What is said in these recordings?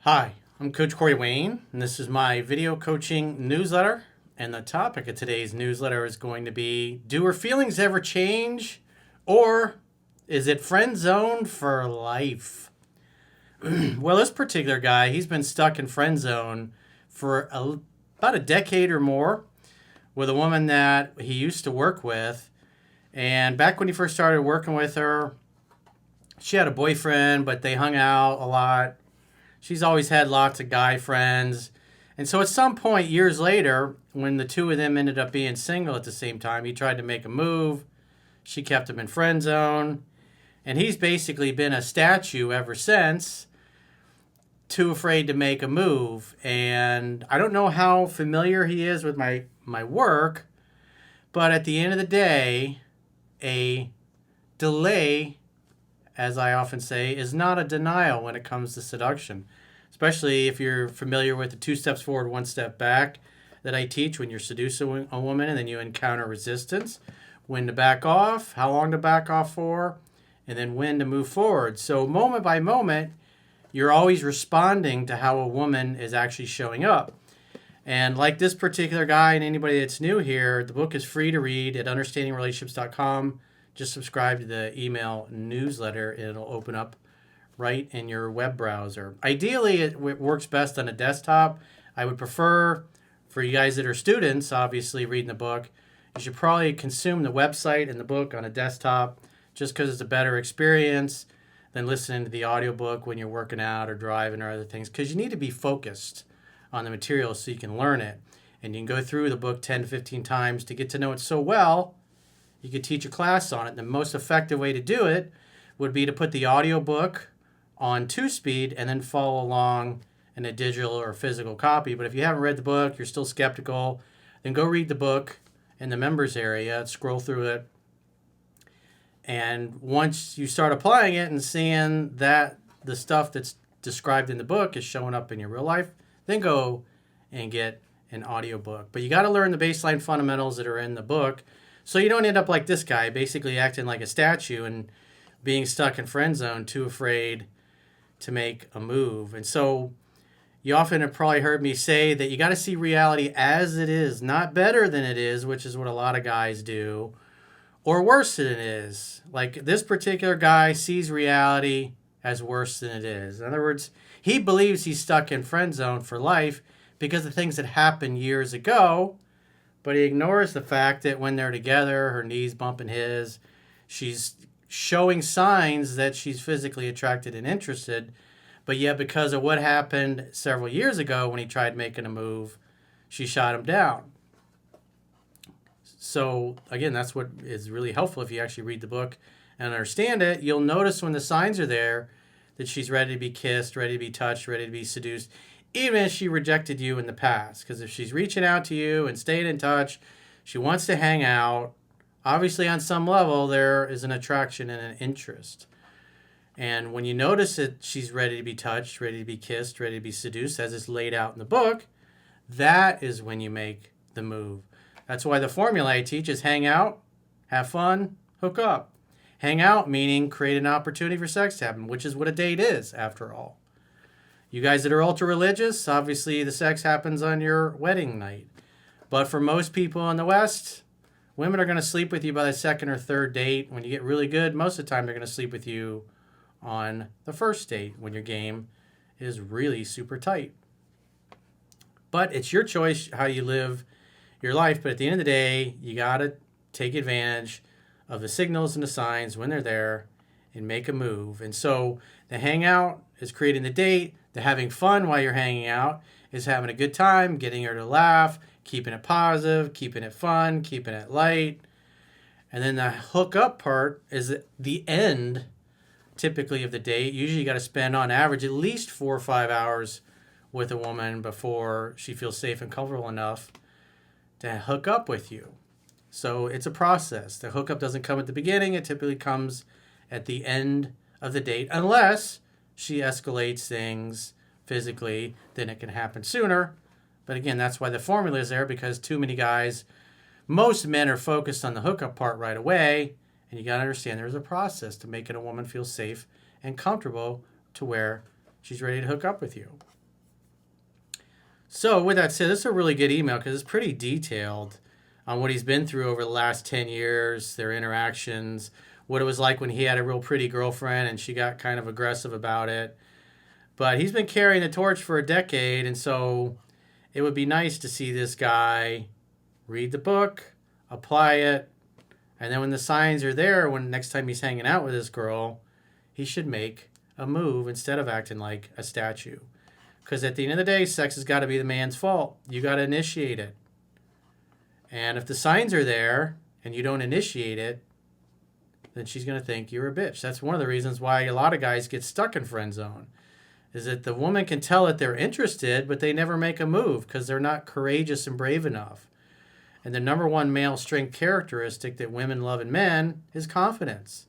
Hi, I'm Coach Corey Wayne, and this is my video coaching newsletter. And the topic of today's newsletter is going to be, do her feelings ever change? Or is it friend zone for life? Well, this particular guy, he's been stuck in friend zone for about a decade or more with a woman that he used to work with. And back when he first started working with her, she had a boyfriend, but they hung out a lot. She's always had lots of guy friends. And so at some point, years later, when the two of them ended up being single at the same time, he tried to make a move. She kept him in friend zone. And he's basically been a statue ever since, too afraid to make a move. And I don't know how familiar he is with my work, but at the end of the day, a delay, as I often say, is not a denial when it comes to seduction, especially if you're familiar with the 2 steps forward, 1 step back that I teach when you're seducing a woman and then you encounter resistance, when to back off, how long to back off for, and then when to move forward. So moment by moment, you're always responding to how a woman is actually showing up. And like this particular guy and anybody that's new here, the book is free to read at understandingrelationships.com. Just subscribe to the email newsletter and it'll open up right in your web browser. Ideally, it works best on a desktop. I would prefer, for you guys that are students, obviously reading the book, you should probably consume the website and the book on a desktop just because it's a better experience than listening to the audiobook when you're working out or driving or other things, because you need to be focused on the material so you can learn it. And you can go through the book 10 to 15 times to get to know it so well you could teach a class on it. The most effective way to do it would be to put the audiobook on 2-speed and then follow along in a digital or physical copy. But if you haven't read the book, you're still skeptical, then go read the book in the members area, scroll through it. And once you start applying it and seeing that the stuff that's described in the book is showing up in your real life, then go and get an audiobook. But you got to learn the baseline fundamentals that are in the book so you don't end up like this guy, basically acting like a statue and being stuck in friend zone, too afraid to make a move. And so you often have probably heard me say that you got to see reality as it is, not better than it is, which is what a lot of guys do, or worse than it is. Like this particular guy sees reality as worse than it is. In other words, he believes he's stuck in friend zone for life because of things that happened years ago, but he ignores the fact that when they're together, her knees bumping his, she's showing signs that she's physically attracted and interested, but yet because of what happened several years ago when he tried making a move, she shot him down. So again, that's what is really helpful if you actually read the book and understand it. You'll notice when the signs are there that she's ready to be kissed, ready to be touched, ready to be seduced, even if she rejected you in the past. Because if she's reaching out to you and staying in touch, she wants to hang out, obviously on some level there is an attraction and an interest. And when you notice that she's ready to be touched, ready to be kissed, ready to be seduced, as is laid out in the book, that is when you make the move. That's why the formula I teach is hang out, have fun, hook up. Hang out meaning create an opportunity for sex to happen, which is what a date is, after all. You guys that are ultra religious, obviously the sex happens on your wedding night. But for most people in the West, women are going to sleep with you by the second or third date. When you get really good, most of the time they're going to sleep with you on the first date when your game is really super tight. But it's your choice how you live your life. But at the end of the day, you got to take advantage of the signals and the signs when they're there and make a move. And so the hangout is creating the date. The having fun while you're hanging out is having a good time, getting her to laugh, keeping it positive, keeping it fun, keeping it light. And then the hook up part is the end, typically, of the date. Usually you got to spend on average at least 4 or 5 hours with a woman before she feels safe and comfortable enough to hook up with you. So it's a process. The hookup doesn't come at the beginning. It typically comes at the end of the date, unless she escalates things physically, then it can happen sooner. But again, that's why the formula is there, because too many guys, most men are focused on the hookup part right away, and you got to understand there's a process to making a woman feel safe and comfortable to where she's ready to hook up with you. So with that said, this is a really good email because it's pretty detailed on what he's been through over the last 10 years, their interactions, what it was like when he had a real pretty girlfriend and she got kind of aggressive about it. But he's been carrying the torch for a decade, and so it would be nice to see this guy read the book, apply it, and then when the signs are there, when next time he's hanging out with this girl, he should make a move instead of acting like a statue. Because at the end of the day, sex has got to be the man's fault. You got to initiate it. And if the signs are there and you don't initiate it, then she's going to think you're a bitch. That's one of the reasons why a lot of guys get stuck in friend zone. Is that the woman can tell that they're interested, but they never make a move because they're not courageous and brave enough. And the number one male strength characteristic that women love in men is confidence.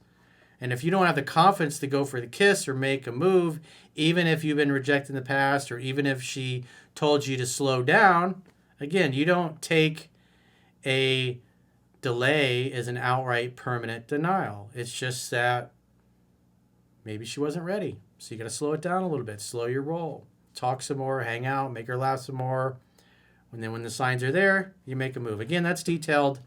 And if you don't have the confidence to go for the kiss or make a move, even if you've been rejected in the past or even if she told you to slow down, again, you don't take a delay as an outright permanent denial. It's just that maybe she wasn't ready. So you got to slow it down a little bit. Slow your roll. Talk some more, hang out, make her laugh some more. And then when the signs are there, you make a move. Again, that's detailed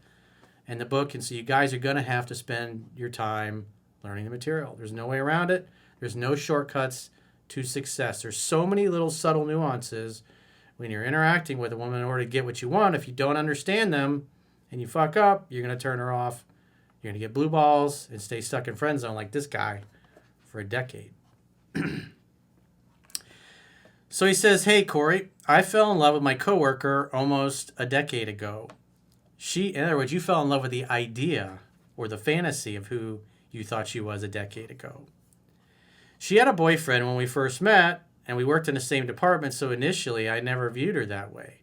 in the book. And so you guys are going to have to spend your time learning the material. There's no way around it. There's no shortcuts to success. There's so many little subtle nuances when you're interacting with a woman in order to get what you want. If you don't understand them and you fuck up, you're going to turn her off. You're going to get blue balls and stay stuck in friend zone like this guy for a decade. So he says, hey, Corey, I fell in love with my coworker almost a decade ago. In other words, you fell in love with the idea or the fantasy of who you thought she was a decade ago. She had a boyfriend when we first met, and we worked in the same department, so initially I never viewed her that way.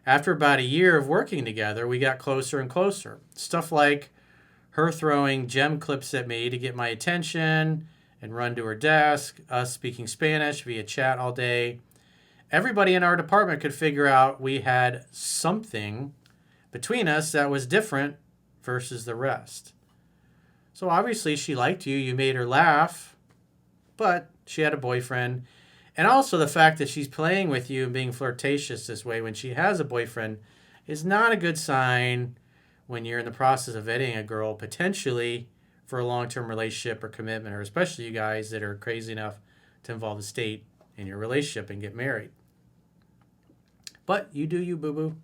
After about a year of working together, we got closer and closer. Stuff like her throwing gem clips at me to get my attention and run to her desk, us speaking Spanish via chat all day. Everybody in our department could figure out we had something between us that was different versus the rest. So obviously she liked you, you made her laugh, but she had a boyfriend. And also the fact that she's playing with you and being flirtatious this way when she has a boyfriend is not a good sign when you're in the process of vetting a girl potentially for a long-term relationship or commitment, or especially you guys that are crazy enough to involve the state in your relationship and get married. But you do you, boo-boo.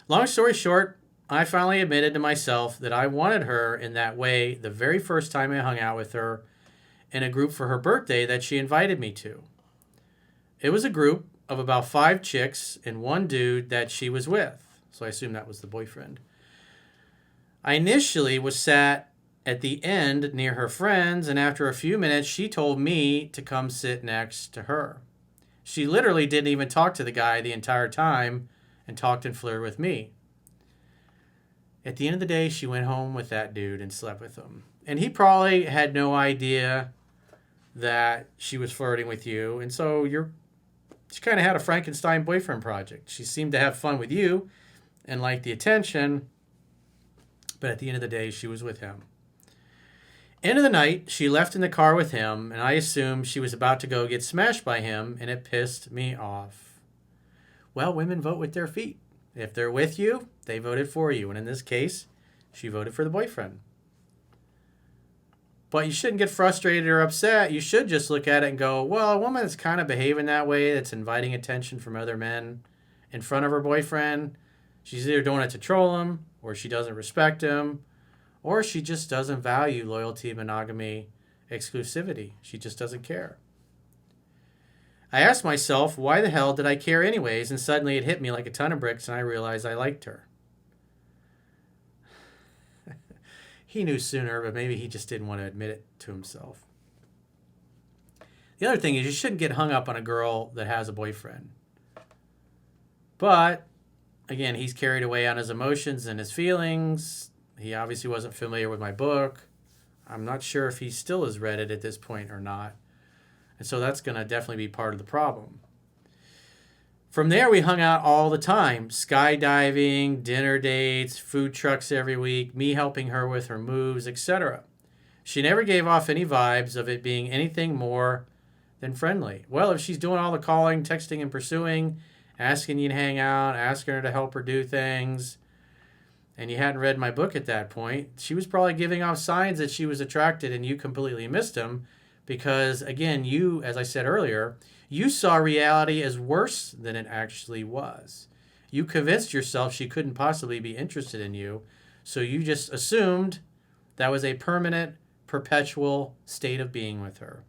Long story short, I finally admitted to myself that I wanted her in that way the very first time I hung out with her in a group for her birthday that she invited me to. It was a group of about 5 chicks and 1 dude that she was with. So I assume that was the boyfriend. I initially was sat at the end near her friends, and after a few minutes, she told me to come sit next to her. She literally didn't even talk to the guy the entire time and talked and flirted with me. At the end of the day, she went home with that dude and slept with him. And he probably had no idea that she was flirting with you. And so she kind of had a Frankenstein boyfriend project. She seemed to have fun with you and liked the attention. But at the end of the day, she was with him. End of the night, she left in the car with him, and I assumed she was about to go get smashed by him, and it pissed me off. Well, women vote with their feet. If they're with you, they voted for you. And in this case, she voted for the boyfriend. But you shouldn't get frustrated or upset. You should just look at it and go, well, a woman that's kind of behaving that way, that's inviting attention from other men in front of her boyfriend, she's either doing it to troll him, or she doesn't respect him, or she just doesn't value loyalty, monogamy, exclusivity. She just doesn't care. I asked myself, why the hell did I care anyways? And suddenly it hit me like a ton of bricks, and I realized I liked her. He knew sooner, but maybe he just didn't want to admit it to himself. The other thing is you shouldn't get hung up on a girl that has a boyfriend. But, again, he's carried away on his emotions and his feelings. He obviously wasn't familiar with my book. I'm not sure if he still has read it at this point or not. And so that's going to definitely be part of the problem. From there, we hung out all the time. Skydiving, dinner dates, food trucks every week, me helping her with her moves, etc. She never gave off any vibes of it being anything more than friendly. Well, if she's doing all the calling, texting, and pursuing, asking you to hang out, asking her to help her do things, and you hadn't read my book at that point, she was probably giving off signs that she was attracted and you completely missed them because, again, you, as I said earlier, you saw reality as worse than it actually was. You convinced yourself she couldn't possibly be interested in you, so you just assumed that was a permanent, perpetual state of being with her.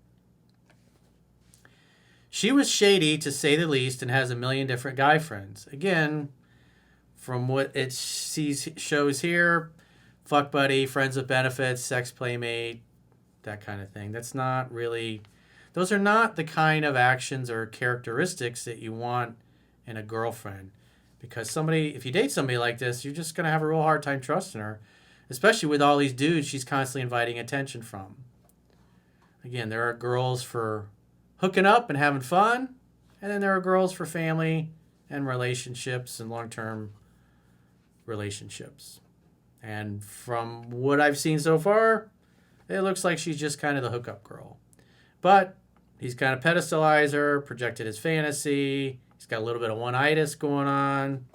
She was shady, to say the least, and has a million different guy friends. Again, from what it shows here, fuck buddy, friends with benefits, sex playmate, that kind of thing. That's not really, those are not the kind of actions or characteristics that you want in a girlfriend. Because somebody, if you date somebody like this, you're just going to have a real hard time trusting her, especially with all these dudes she's constantly inviting attention from. Again, there are girls for hooking up and having fun, and then there are girls for family and relationships and long-term relationships. And from what I've seen so far, it looks like she's just kind of the hookup girl. But he's kind of pedestalized her, projected his fantasy. He's got a little bit of one-itis going on.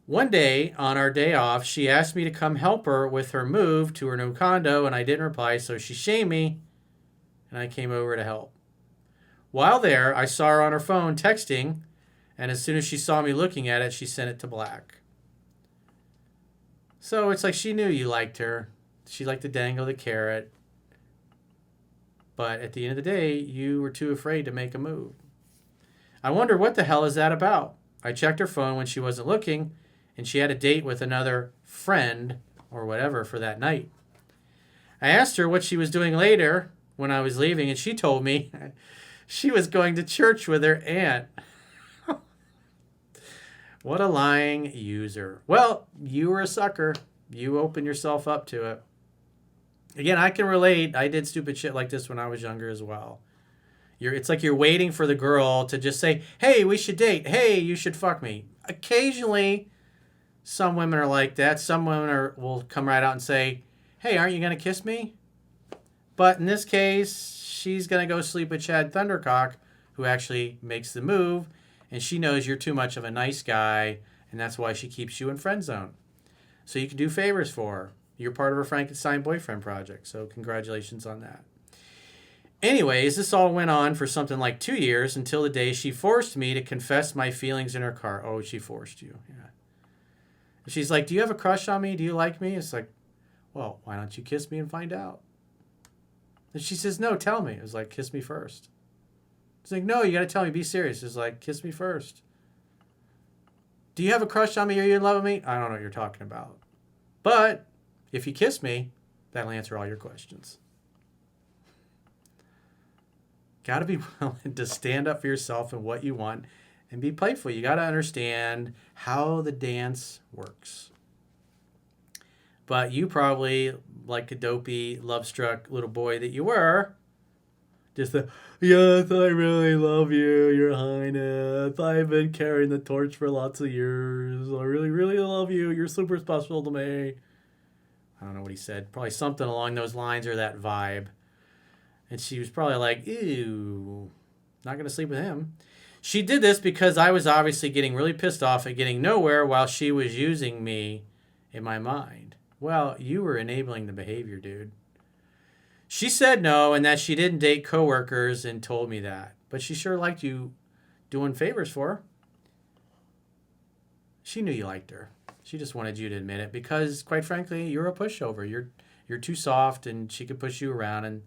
One day, on our day off, she asked me to come help her with her move to her new condo, and I didn't reply, so she shamed me, and I came over to help. While there, I saw her on her phone texting, and as soon as she saw me looking at it, she sent it to black. So it's like she knew you liked her. She liked to dangle the carrot. But at the end of the day, you were too afraid to make a move. I wondered, what the hell is that about? I checked her phone when she wasn't looking, and she had a date with another friend or whatever for that night. I asked her what she was doing later when I was leaving, and she told me she was going to church with her aunt. What a lying user. Well, you were a sucker. You opened yourself up to it. Again, I can relate. I did stupid shit like this when I was younger as well. It's like you're waiting for the girl to just say, hey, we should date. Hey, you should fuck me. Occasionally, some women are like that. Some women will come right out and say, hey, aren't you going to kiss me? But in this case, she's going to go sleep with Chad Thundercock, who actually makes the move. And she knows you're too much of a nice guy, and that's why she keeps you in friend zone. So you can do favors for her. You're part of her Frankenstein boyfriend project, so congratulations on that. Anyways, this all went on for something like 2 years until the day she forced me to confess my feelings in her car. Oh, she forced you, yeah. She's like, do you have a crush on me? Do you like me? It's like, well, why don't you kiss me and find out? And she says, no, tell me. It was like, kiss me first. It's like, no, you got to tell me. Be serious. It's like, kiss me first. Do you have a crush on me? Are you in love with me? I don't know what you're talking about. But if you kiss me, that'll answer all your questions. Got to be willing to stand up for yourself and what you want and be playful. You got to understand how the dance works. But you probably, like a dopey, love-struck little boy that you were, just yes, I really love you, Your Highness. I've been carrying the torch for lots of years. I really, really love you. You're super special to me. I don't know what he said. Probably something along those lines or that vibe. And she was probably like, ew, not going to sleep with him. She did this because I was obviously getting really pissed off at getting nowhere while she was using me in my mind. Well, you were enabling the behavior, dude. She said no and that she didn't date coworkers and told me that. But she sure liked you doing favors for her. She knew you liked her. She just wanted you to admit it because, quite frankly, you're a pushover. You're too soft and she could push you around, and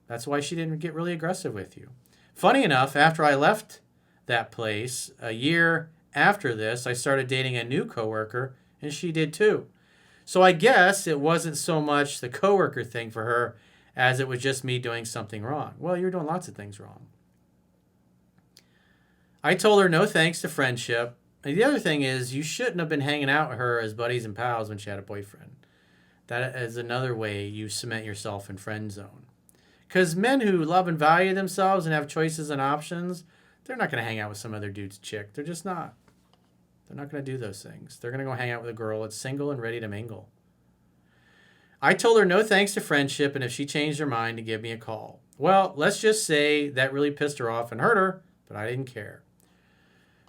that's why she didn't get really aggressive with you. Funny enough, after I left that place, a year after this, I started dating a new coworker, and she did too. So I guess it wasn't so much the coworker thing for her as it was just me doing something wrong. Well, you're doing lots of things wrong. I told her no thanks to friendship. And the other thing is, you shouldn't have been hanging out with her as buddies and pals when she had a boyfriend. That is another way you cement yourself in friend zone. Because men who love and value themselves and have choices and options, they're not going to hang out with some other dude's chick. They're just not. They're not going to do those things. They're going to go hang out with a girl that's single and ready to mingle. I told her no thanks to friendship, and if she changed her mind, to give me a call. Well, let's just say that really pissed her off and hurt her but I didn't care.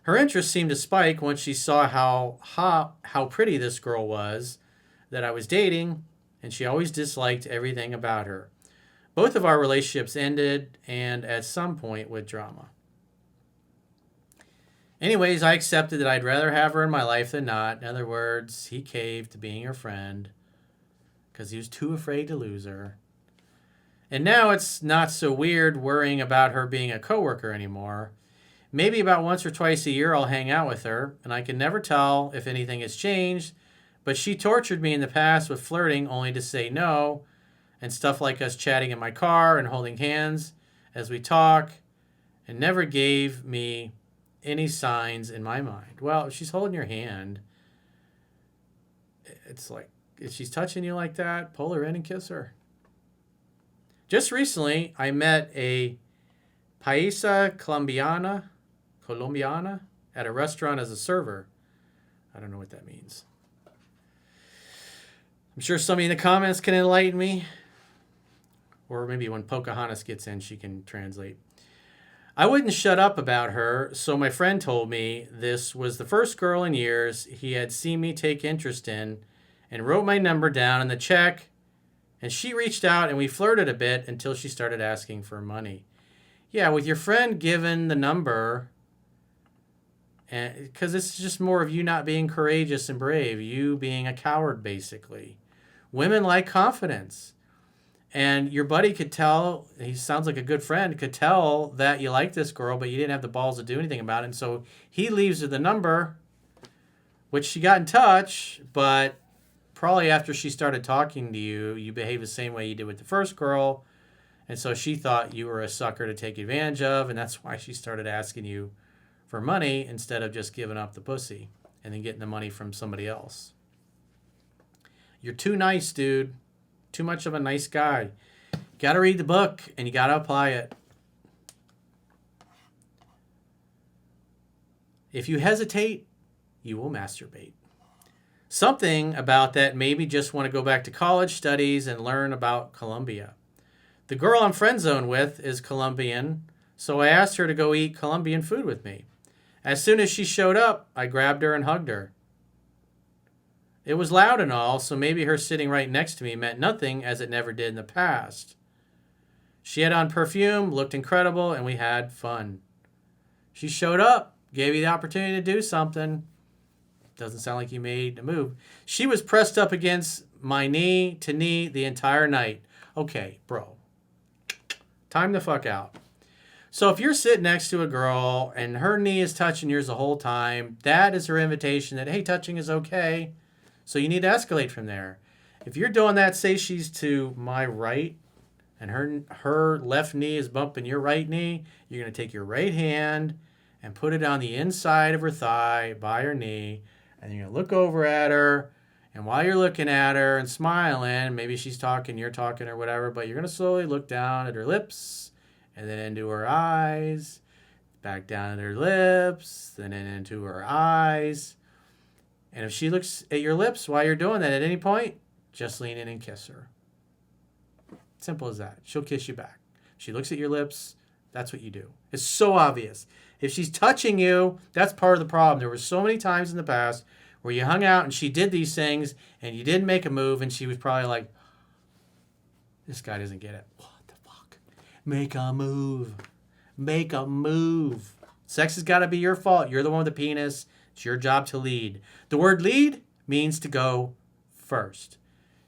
Her interest seemed to spike once she saw how pretty this girl was that I was dating, and she always disliked everything about her. Both of our relationships ended, and at some point with drama. Anyways, I accepted that I'd rather have her in my life than not. In other words, he caved to being her friend because he was too afraid to lose her. And now it's not so weird worrying about her being a coworker anymore. Maybe about once or twice a year I'll hang out with her, and I can never tell if anything has changed, but she tortured me in the past with flirting only to say no, and stuff like us chatting in my car and holding hands as we talk, and never gave me any signs in my mind. Well, if she's holding your hand, it's like, if she's touching you like that, pull her in and kiss her. Just recently, I met a paisa colombiana at a restaurant as a server. I don't know what that means. I'm sure somebody in the comments can enlighten me. Or maybe when Pocahontas gets in, she can translate. I wouldn't shut up about her, so my friend told me this was the first girl in years he had seen me take interest in and wrote my number down in the check, and she reached out and we flirted a bit until she started asking for money. Yeah, with your friend given the number, because it's just more of you not being courageous and brave, you being a coward, basically. Women like confidence. And your buddy could tell, he sounds like a good friend, could tell that you like this girl, but you didn't have the balls to do anything about it. And so he leaves her the number, which she got in touch, but probably after she started talking to you, you behaved the same way you did with the first girl. And so she thought you were a sucker to take advantage of, and that's why she started asking you for money instead of just giving up the pussy and then getting the money from somebody else. You're too nice, dude. Too much of a nice guy. You got to read the book and you got to apply it. If you hesitate, you will masturbate. Something about that made me just want to go back to college studies and learn about Colombia. The girl I'm friend zone with is Colombian, so I asked her to go eat Colombian food with me. As soon as she showed up, I grabbed her and hugged her. It was loud and all, so maybe her sitting right next to me meant nothing as it never did in the past. She had on perfume, looked incredible, and we had fun. She showed up, gave you the opportunity to do something. Doesn't sound like you made a move. She was pressed up against my knee to knee the entire night. Okay, bro. Time the fuck out. So if you're sitting next to a girl and her knee is touching yours the whole time, that is her invitation that, hey, touching is okay. So you need to escalate from there. If you're doing that, say she's to my right and her left knee is bumping your right knee, you're going to take your right hand and put it on the inside of her thigh by her knee, and you're going to look over at her, and while you're looking at her and smiling, maybe she's talking, you're talking or whatever, but you're going to slowly look down at her lips and then into her eyes, back down at her lips, then into her eyes. And if she looks at your lips while you're doing that at any point, just lean in and kiss her. Simple as that. She'll kiss you back. She looks at your lips, that's what you do. It's so obvious. If she's touching you, that's part of the problem. There were so many times in the past where you hung out and she did these things and you didn't make a move and she was probably like, this guy doesn't get it. What the fuck? Make a move. Make a move. Sex has got to be your fault. You're the one with the penis. It's your job to lead. The word lead means to go first.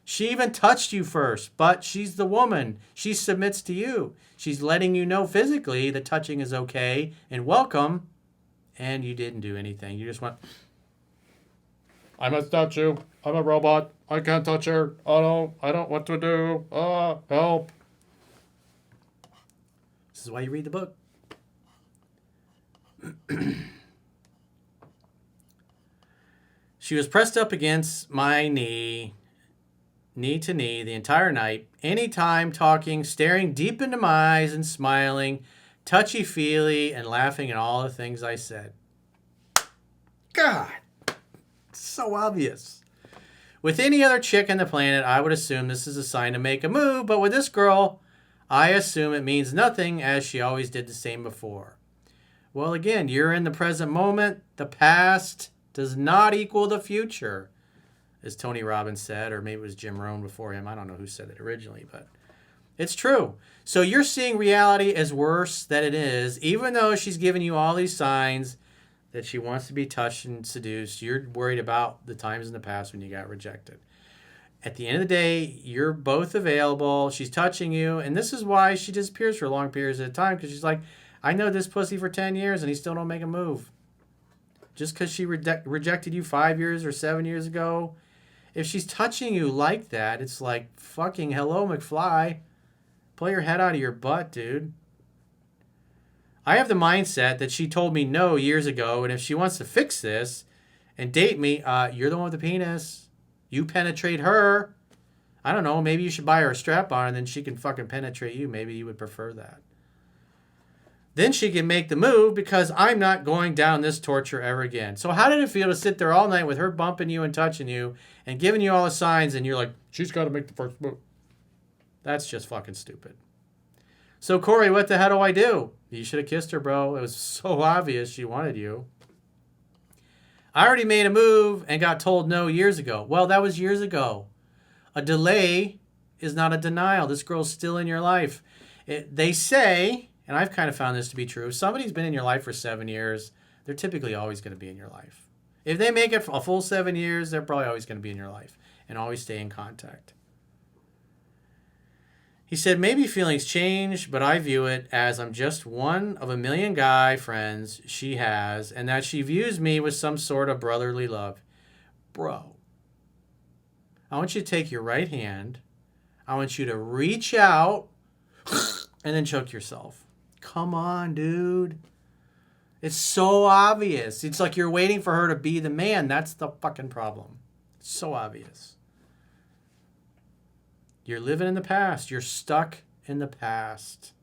She even touched you first, but she's the woman. She submits to you. She's letting you know physically that touching is okay and welcome, and you didn't do anything. You just went, I must touch you. I'm a robot. I can't touch her. Oh, no, I don't know what to do. Help. This is why you read the book. She was pressed up against my knee to knee the entire night, anytime talking, staring deep into my eyes and smiling, touchy-feely, and laughing at all the things I said. God, so obvious. With any other chick on the planet, I would assume this is a sign to make a move, but with this girl, I assume it means nothing, as she always did the same before. Well, again, you're in the present moment. The past does not equal the future, as Tony Robbins said, or maybe it was Jim Rohn before him. I don't know who said it originally, but it's true. So you're seeing reality as worse than it is, even though she's giving you all these signs that she wants to be touched and seduced. You're worried about the times in the past when you got rejected. At the end of the day, you're both available. She's touching you, and this is why she disappears for long periods at a time, because she's like, I know this pussy for 10 years, and he still don't make a move. Just because she rejected you 5 years or 7 years ago, if she's touching you like that, it's like, fucking hello, McFly. Pull your head out of your butt, dude. I have the mindset that she told me no years ago, and if she wants to fix this and date me, you're the one with the penis. You penetrate her. I don't know, maybe you should buy her a strap-on and then she can fucking penetrate you. Maybe you would prefer that. Then she can make the move because I'm not going down this torture ever again. So how did it feel to sit there all night with her bumping you and touching you and giving you all the signs and you're like, she's got to make the first move? That's just fucking stupid. So, Corey, what the hell do I do? You should have kissed her, bro. It was so obvious she wanted you. I already made a move and got told no years ago. Well, that was years ago. A delay is not a denial. This girl's still in your life. They say, and I've kind of found this to be true, if somebody's been in your life for 7 years, they're typically always going to be in your life. If they make it a full 7 years, they're probably always going to be in your life and always stay in contact. He said, maybe feelings change, but I view it as I'm just one of a million guy friends she has, and that she views me with some sort of brotherly love. Bro, I want you to take your right hand. I want you to reach out and then choke yourself. Come on, dude. It's so obvious. It's like you're waiting for her to be the man. That's the fucking problem. It's so obvious. You're living in the past. You're stuck in the past.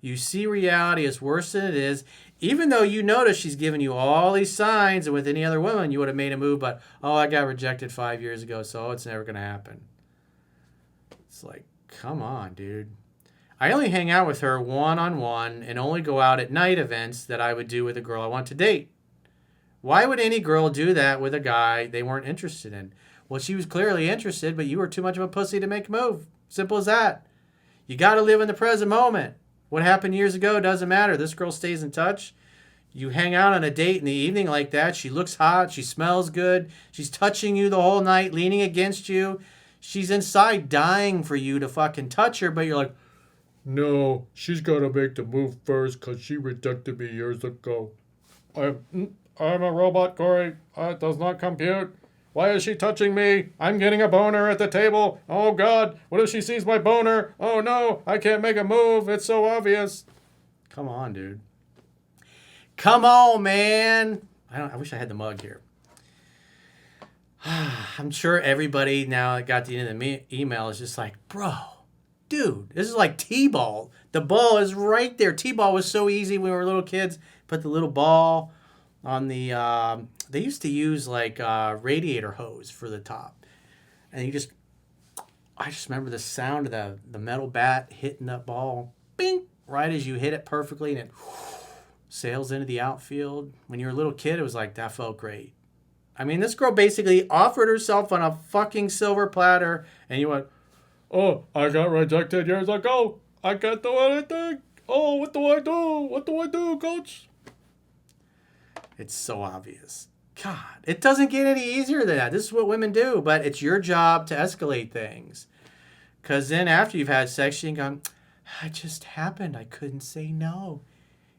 You see reality as worse than it is, even though you notice she's giving you all these signs, and with any other woman, you would have made a move, but, oh, I got rejected 5 years ago, so it's never going to happen. It's like, come on, dude. I only hang out with her one-on-one and only go out at night events that I would do with a girl I want to date. Why would any girl do that with a guy they weren't interested in? Well, she was clearly interested, but you were too much of a pussy to make a move. Simple as that. You got to live in the present moment. What happened years ago doesn't matter. This girl stays in touch. You hang out on a date in the evening like that. She looks hot. She smells good. She's touching you the whole night, leaning against you. She's inside dying for you to fucking touch her, but you're like, no, she's got to make the move first because she rejected me years ago. I'm a robot, Corey. It does not compute. Why is she touching me? I'm getting a boner at the table. Oh, God. What if she sees my boner? Oh, no. I can't make a move. It's so obvious. Come on, dude. Come on, man. I wish I had the mug here. I'm sure everybody now that got the end of the email is just like, bro, dude, this is like T-ball. The ball is right there. T-ball was so easy when we were little kids. Put the little ball on the, they used to use like radiator hose for the top. And I just remember the sound of the metal bat hitting that ball, bing, right as you hit it perfectly, and it sails into the outfield. When you were a little kid, it was like, that felt great. I mean, this girl basically offered herself on a fucking silver platter, and you went, oh, I got rejected years ago. I can't do anything. Oh, what do I do? What do I do, coach? It's so obvious. God, it doesn't get any easier than that. This is what women do, but it's your job to escalate things. Because then after you've had sex, you can go, it just happened. I couldn't say no.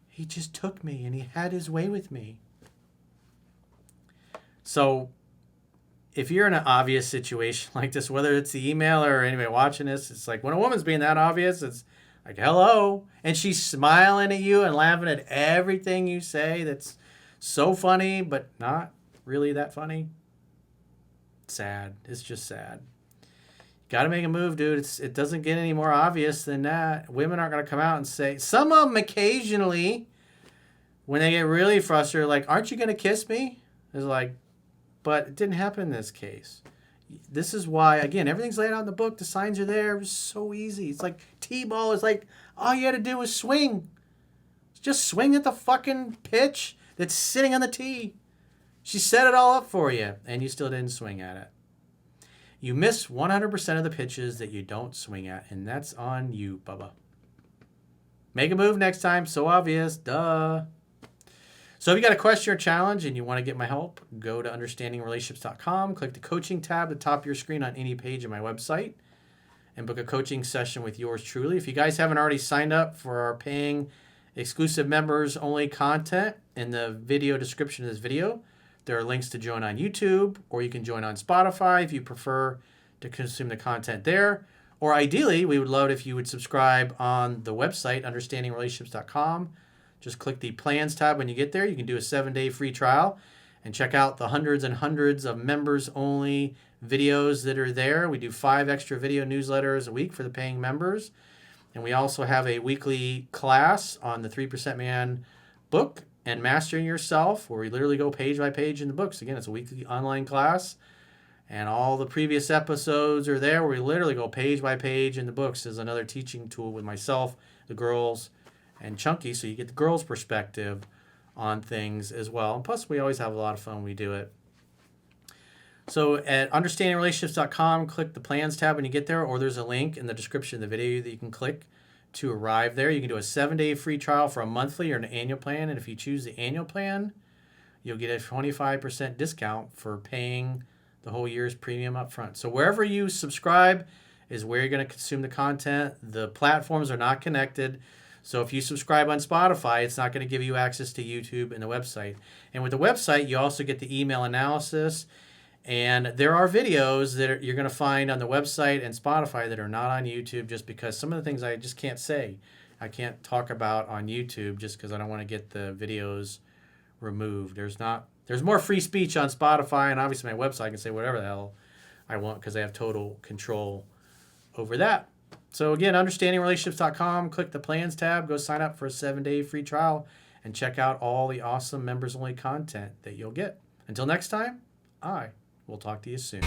He just took me, and he had his way with me. So if you're in an obvious situation like this, whether it's the emailer or anybody watching this, it's like when a woman's being that obvious, it's like, hello. And she's smiling at you and laughing at everything you say that's so funny, but not really that funny. Sad. It's just sad. Got to make a move, dude. It doesn't get any more obvious than that. Women aren't going to come out and say, some of them occasionally, when they get really frustrated, like, aren't you going to kiss me? It's like, but it didn't happen in this case. This is why, again, everything's laid out in the book. The signs are there. It was so easy. It's like T-ball is like, all you had to do was swing. Just swing at the fucking pitch that's sitting on the tee. She set it all up for you, and you still didn't swing at it. You miss 100% of the pitches that you don't swing at, and that's on you, Bubba. Make a move next time. So obvious. Duh. So if you got a question or challenge and you want to get my help, go to understandingrelationships.com, click the coaching tab at the top of your screen on any page of my website, and book a coaching session with yours truly. If you guys haven't already signed up for our paying exclusive members only content, in the video description of this video, there are links to join on YouTube, or you can join on Spotify if you prefer to consume the content there. Or ideally, we would love it if you would subscribe on the website, understandingrelationships.com. Just click the plans tab when you get there. You can do a 7-day free trial and check out the hundreds and hundreds of members only videos that are there. We do 5 extra video newsletters a week for the paying members. And we also have a weekly class on the 3% Man book and Mastering Yourself, where we literally go page by page in the books. Again, it's a weekly online class. And all the previous episodes are there, where we literally go page by page in the books. There's another teaching tool with myself, the girls, and Chunky, so you get the girls' perspective on things as well. And plus, we always have a lot of fun when we do it. So at understandingrelationships.com, click the plans tab when you get there, or there's a link in the description of the video that you can click to arrive there. You can do a 7-day free trial for a monthly or an annual plan, and if you choose the annual plan, you'll get a 25% discount for paying the whole year's premium up front. So wherever you subscribe is where you're going to consume the content. The platforms are not connected. So if you subscribe on Spotify, it's not going to give you access to YouTube and the website. And with the website, you also get the email analysis. And there are videos that you're going to find on the website and Spotify that are not on YouTube, just because some of the things I just can't say. I can't talk about on YouTube just because I don't want to get the videos removed. There's more free speech on Spotify, and obviously my website, I can say whatever the hell I want because I have total control over that. So again, understandingrelationships.com, click the plans tab, go sign up for a 7-day free trial, and check out all the awesome members-only content that you'll get. Until next time, I will talk to you soon.